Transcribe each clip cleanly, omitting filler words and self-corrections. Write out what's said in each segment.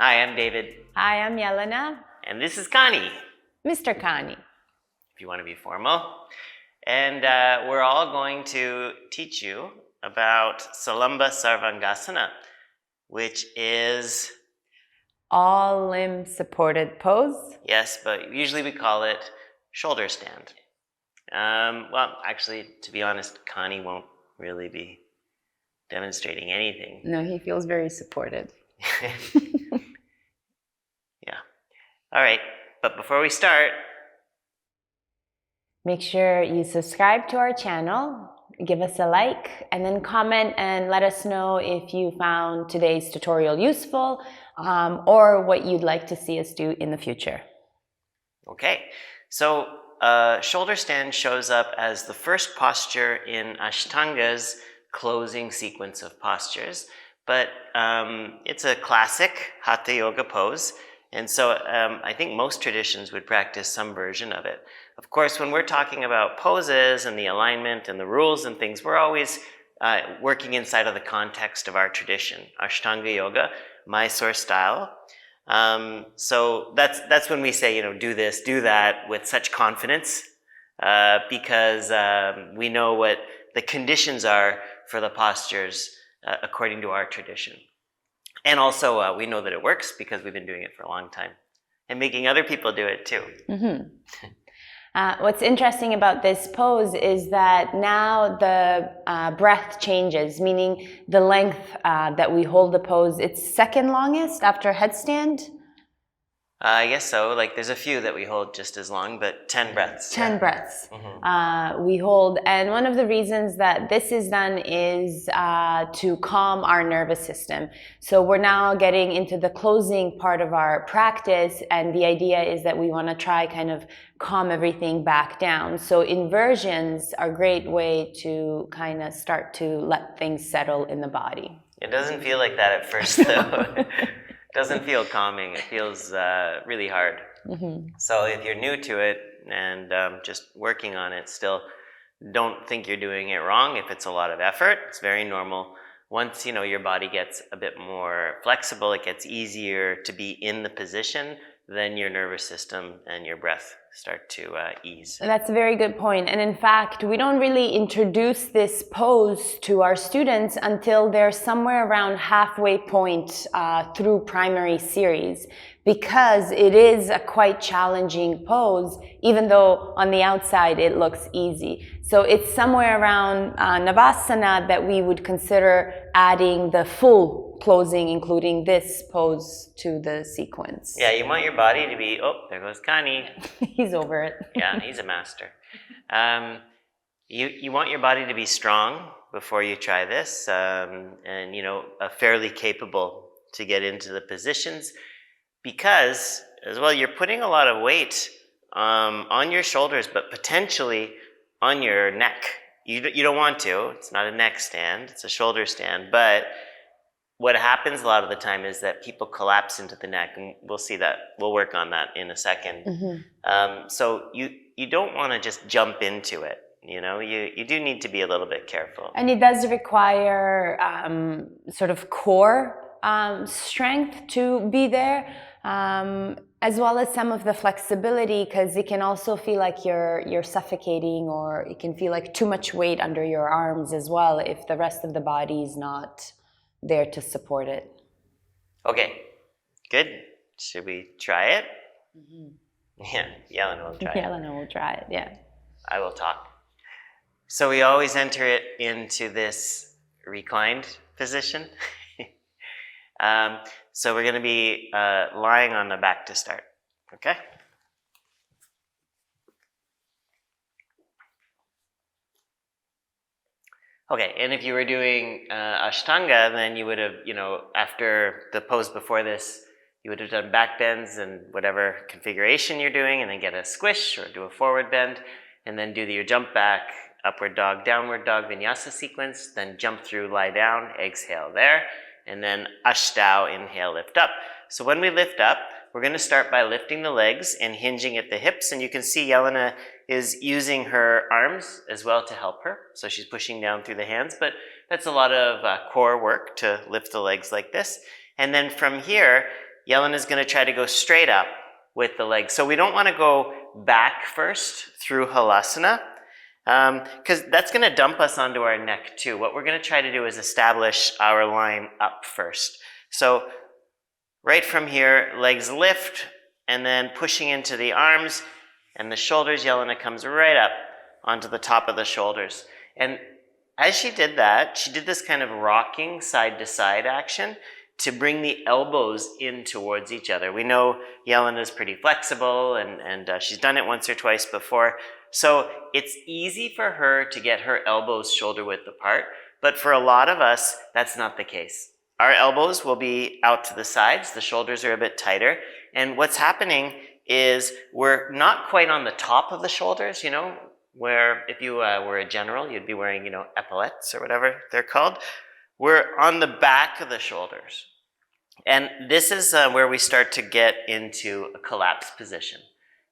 Hi, I'm David. Hi, I'm Yelena. And this is Connie, Mr. Connie. if you want to be formal. And we're all going to teach you about Salamba Sarvangasana, which is... all limb supported pose. Yes, but usually we call it shoulder stand. Well, actually, to be honest, Connie won't really be demonstrating anything. No, he feels very supported. Yeah. All right, but before we start, make sure you subscribe to our channel, give us a like, and then comment and let us know if you found today's tutorial useful or what you'd like to see us do in the future. Okay, so shoulder stand shows up as the first posture in Ashtanga's closing sequence of postures, but it's a classic Hatha Yoga pose, and so I think most traditions would practice some version of it. Of course, when we're talking about poses and the alignment and the rules and things, we're always working inside of the context of our tradition, Ashtanga Yoga, Mysore style. So that's when we say, do this, do that with such confidence, because we know what the conditions are for the postures according to our tradition. And also we know that it works because we've been doing it for a long time and making other people do it too. Mm-hmm. What's interesting about this pose is that now the breath changes, meaning the length that we hold the pose, it's second longest after headstand. I guess so. Like there's a few that we hold just as long, but 10 breaths. 10 breaths we hold. And one of the reasons that this is done is to calm our nervous system. So we're now getting into the closing part of our practice. And the idea is that we want to try kind of calm everything back down. So inversions are a great way to kind of start to let things settle in the body. It doesn't feel like that at first though. Doesn't feel calming. It feels really hard. So if you're new to it and just working on it still, don't think you're doing it wrong. If it's a lot of effort, it's very normal. Once your body gets a bit more flexible, it gets easier to be in the position, then your nervous system and your breath start to ease. That's a very good point. And in fact, we don't really introduce this pose to our students until they're somewhere around halfway point through primary series, because it is a quite challenging pose, even though on the outside it looks easy. So it's somewhere around Navasana that we would consider adding the full closing, including this pose, to the sequence. Yeah, you want your body to be, oh, there goes Connie. He's over it. Yeah, he's a master. You want your body to be strong before you try this, and fairly capable to get into the positions, because as well you're putting a lot of weight on your shoulders, but potentially on your neck. You don't want to. It's not a neck stand, it's a shoulder stand, but what happens a lot of the time is that people collapse into the neck, and we'll see that. We'll work on that in a second. So you don't want to just jump into it. You do need to be a little bit careful. And it does require sort of core strength to be there, as well as some of the flexibility, because it can also feel like you're suffocating, or it can feel like too much weight under your arms as well if the rest of the body is not there to support it. Okay, good. Should we try it? Yeah, Yelena will try it. Yelena will try it, yeah. I will talk. So we always enter it into this reclined position. So we're going to be lying on the back to start, okay? Okay, and if you were doing Ashtanga, then you would have, after the pose before this, you would have done back bends and whatever configuration you're doing, and then get a squish or do a forward bend, and then do your jump back, upward dog, downward dog, vinyasa sequence, then jump through, lie down, exhale there, and then Ashtau, inhale, lift up. So when we lift up, we're going to start by lifting the legs and hinging at the hips, and you can see Yelena is using her arms as well to help her. So she's pushing down through the hands, but that's a lot of core work to lift the legs like this. And then from here, Yelena's going to try to go straight up with the legs. So we don't want to go back first through Halasana, because that's going to dump us onto our neck too. What we're going to try to do is establish our line up first. So right from here, legs lift, and then pushing into the arms and the shoulders. Jelena comes right up onto the top of the shoulders. And as she did that, she did this kind of rocking side to side action to bring the elbows in towards each other. We know Yelena's pretty flexible, and she's done it once or twice before. So it's easy for her to get her elbows shoulder width apart, but for a lot of us, that's not the case. Our elbows will be out to the sides, the shoulders are a bit tighter, and what's happening is we're not quite on the top of the shoulders, where if you were a general, you'd be wearing, epaulettes or whatever they're called. We're on the back of the shoulders. And this is where we start to get into a collapsed position.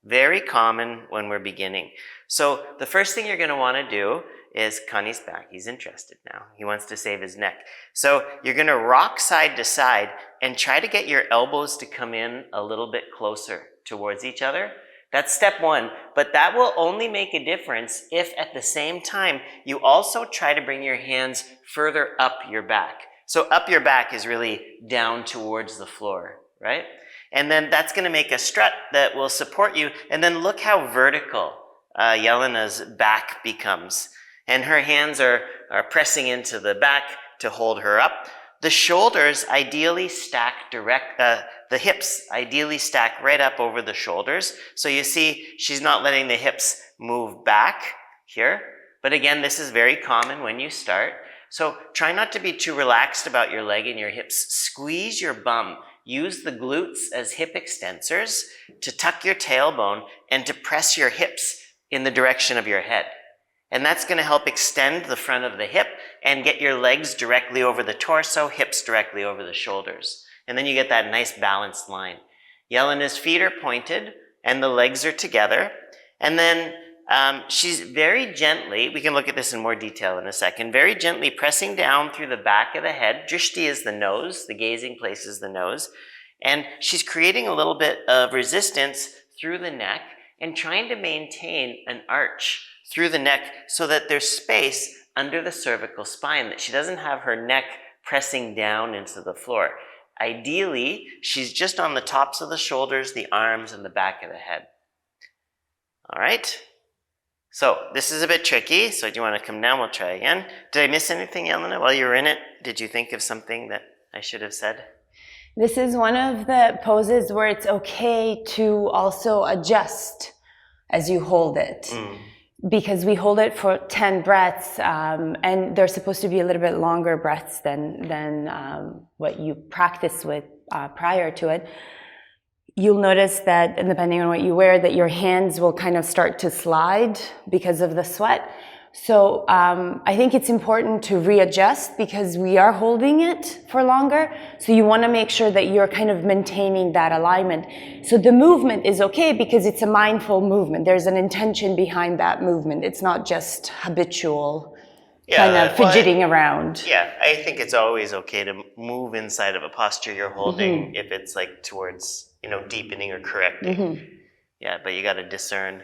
Very common when we're beginning. So the first thing you're going to want to do is Connie's back. He's interested now. He wants to save his neck. So you're going to rock side to side and try to get your elbows to come in a little bit closer towards each other. That's step one, but that will only make a difference if at the same time you also try to bring your hands further up your back. So up your back is really down towards the floor, right? And then that's going to make a strut that will support you. And then look how vertical Yelena's back becomes. And her hands are pressing into the back to hold her up. The shoulders ideally stack the hips ideally stack right up over the shoulders. So you see she's not letting the hips move back here. But again, this is very common when you start. So try not to be too relaxed about your leg and your hips. Squeeze your bum. Use the glutes as hip extensors to tuck your tailbone and to press your hips in the direction of your head. And that's going to help extend the front of the hip and get your legs directly over the torso, hips directly over the shoulders. And then you get that nice balanced line. Yelena's feet are pointed and the legs are together. And then she's very gently, we can look at this in more detail in a second, very gently pressing down through the back of the head. Drishti is the nose, the gazing place is the nose. And she's creating a little bit of resistance through the neck and trying to maintain an arch through the neck so that there's space under the cervical spine, that she doesn't have her neck pressing down into the floor. Ideally, she's just on the tops of the shoulders, the arms, and the back of the head. All right. So this is a bit tricky. So do you want to come down? We'll try again. Did I miss anything, Yelena, while you were in it? Did you think of something that I should have said? This is one of the poses where it's okay to also adjust as you hold it. Because we hold it for 10 breaths, and they're supposed to be a little bit longer breaths than what you practice with prior to it. You'll notice that, and depending on what you wear, that your hands will kind of start to slide because of the sweat. So I think it's important to readjust because we are holding it for longer. So you want to make sure that you're kind of maintaining that alignment. So the movement is okay because it's a mindful movement. There's an intention behind that movement. It's not just habitual kind of fidgeting around. Yeah, I think it's always okay to move inside of a posture you're holding if it's like towards, deepening or correcting. Yeah, but you got to discern.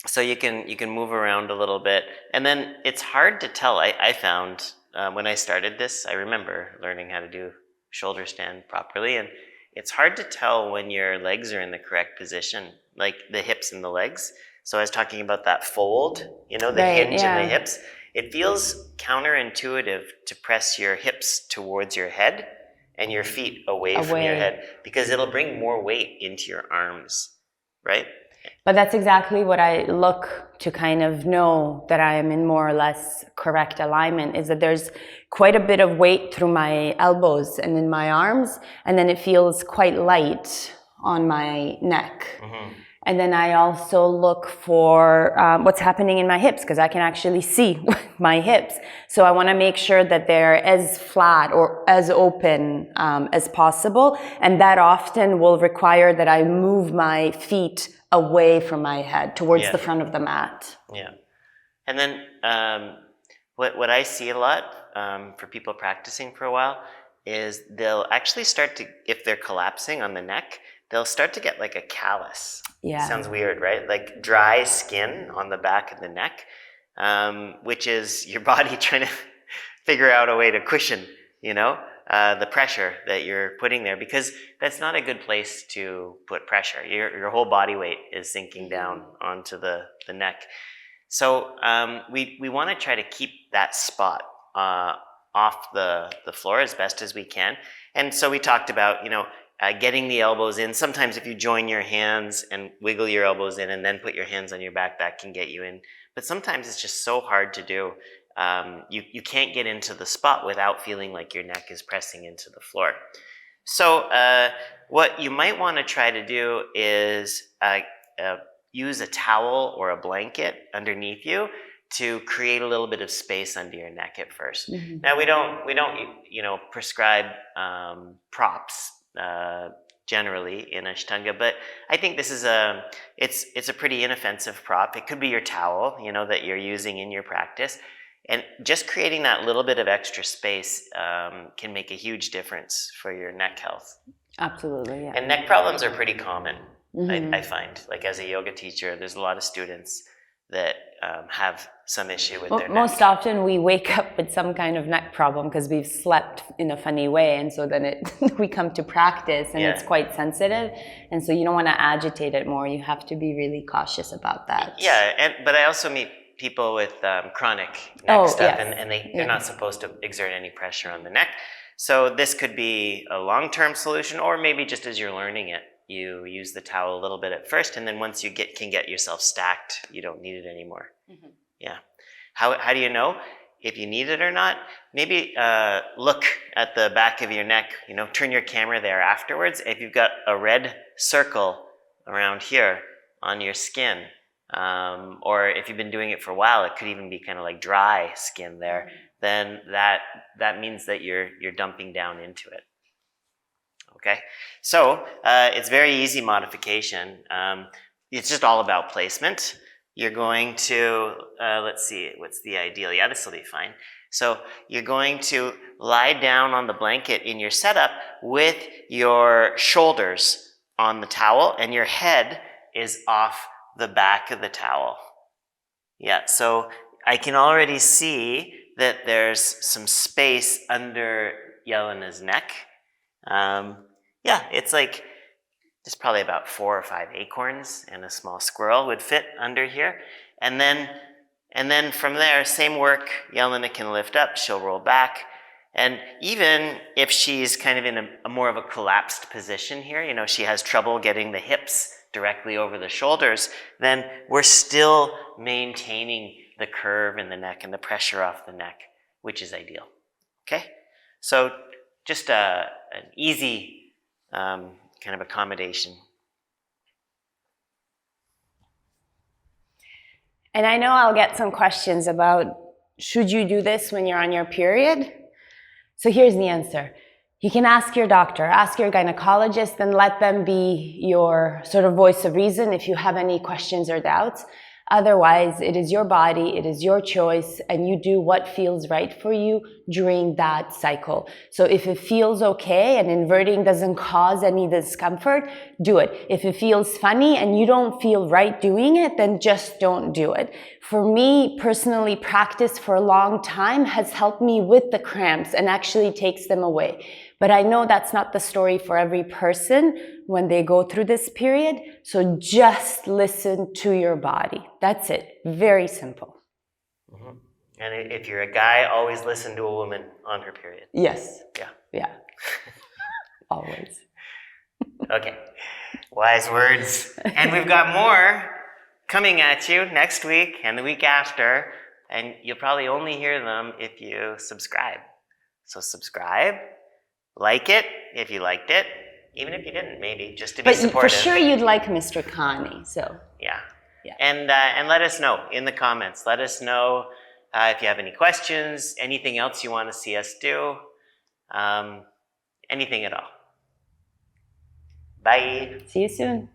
So you can move around a little bit, and then it's hard to tell. I found when I started this, I remember learning how to do shoulder stand properly, and it's hard to tell when your legs are in the correct position, like the hips and the legs. So I was talking about that fold, the hinge in the hips. It feels counterintuitive to press your hips towards your head and your feet away from your head, because it'll bring more weight into your arms, right? But that's exactly what I look to kind of know that I am in more or less correct alignment, is that there's quite a bit of weight through my elbows and in my arms, and then it feels quite light on my neck. And then I also look for what's happening in my hips, because I can actually see my hips. So I want to make sure that they're as flat or as open as possible. And that often will require that I move my feet away from my head towards the front of the mat. Yeah. And then what I see a lot for people practicing for a while is they'll actually start to, if they're collapsing on the neck, they'll start to get like a callus. Yeah. Sounds weird, right? Like dry skin on the back of the neck, which is your body trying to figure out a way to cushion, the pressure that you're putting there, because that's not a good place to put pressure. Your whole body weight is sinking down onto the neck. So we want to try to keep that spot off the floor as best as we can. And so we talked about, getting the elbows in. Sometimes if you join your hands and wiggle your elbows in and then put your hands on your back, that can get you in. But sometimes it's just so hard to do. You can't get into the spot without feeling like your neck is pressing into the floor. So what you might want to try to do is use a towel or a blanket underneath you to create a little bit of space under your neck at first. Mm-hmm. Now we don't prescribe props generally in Ashtanga, but I think this is it's a pretty inoffensive prop. It could be your towel, that you're using in your practice, and just creating that little bit of extra space can make a huge difference for your neck health. Absolutely, yeah. And neck problems are pretty common. Mm-hmm. I find, like as a yoga teacher, there's a lot of students that have some issue with their neck. Most often we wake up with some kind of neck problem because we've slept in a funny way, and so then we come to practice and it's quite sensitive, and so you don't want to agitate it more. You have to be really cautious about that. Yeah, but I also meet people with chronic neck stuff, and they're not supposed to exert any pressure on the neck. So this could be a long-term solution, or maybe just as you're learning it, you use the towel a little bit at first, and then once you can get yourself stacked, you don't need it anymore. Mm-hmm. Yeah. How do you know if you need it or not? Maybe look at the back of your neck, turn your camera there afterwards. If you've got a red circle around here on your skin, or if you've been doing it for a while, it could even be kind of like dry skin there, then that means that you're dumping down into it. Okay, so it's very easy modification. It's just all about placement. You're going to, let's see, what's the ideal? Yeah, this will be fine. So you're going to lie down on the blanket in your setup with your shoulders on the towel, and your head is off the back of the towel. Yeah, so I can already see that there's some space under Yelena's neck. Yeah, it's like, there's probably about 4 or 5 acorns and a small squirrel would fit under here. And then from there, same work, Yelena can lift up, she'll roll back. And even if she's kind of in a more of a collapsed position here, she has trouble getting the hips directly over the shoulders, then we're still maintaining the curve in the neck and the pressure off the neck, which is ideal. Okay? So just an easy kind of accommodation. And I know I'll get some questions about, should you do this when you're on your period? So here's the answer. You can ask your doctor, ask your gynecologist, and let them be your sort of voice of reason if you have any questions or doubts. Otherwise, it is your body, it is your choice, and you do what feels right for you during that cycle. So if it feels okay and inverting doesn't cause any discomfort, do it. If it feels funny and you don't feel right doing it, then just don't do it. For me, personally, practice for a long time has helped me with the cramps and actually takes them away. But I know that's not the story for every person when they go through this period. So just listen to your body. That's it. Very simple. Mm-hmm. And if you're a guy, always listen to a woman on her period. Yes. Yeah. Yeah. Always. Okay. Wise words. And we've got more coming at you next week and the week after. And you'll probably only hear them if you subscribe. So subscribe. Like it if you liked it, even if you didn't, maybe just to be supportive. But for sure you'd like Mr. Khani, so. Yeah. And let us know in the comments. Let us know if you have any questions, anything else you want to see us do, anything at all. Bye. See you soon.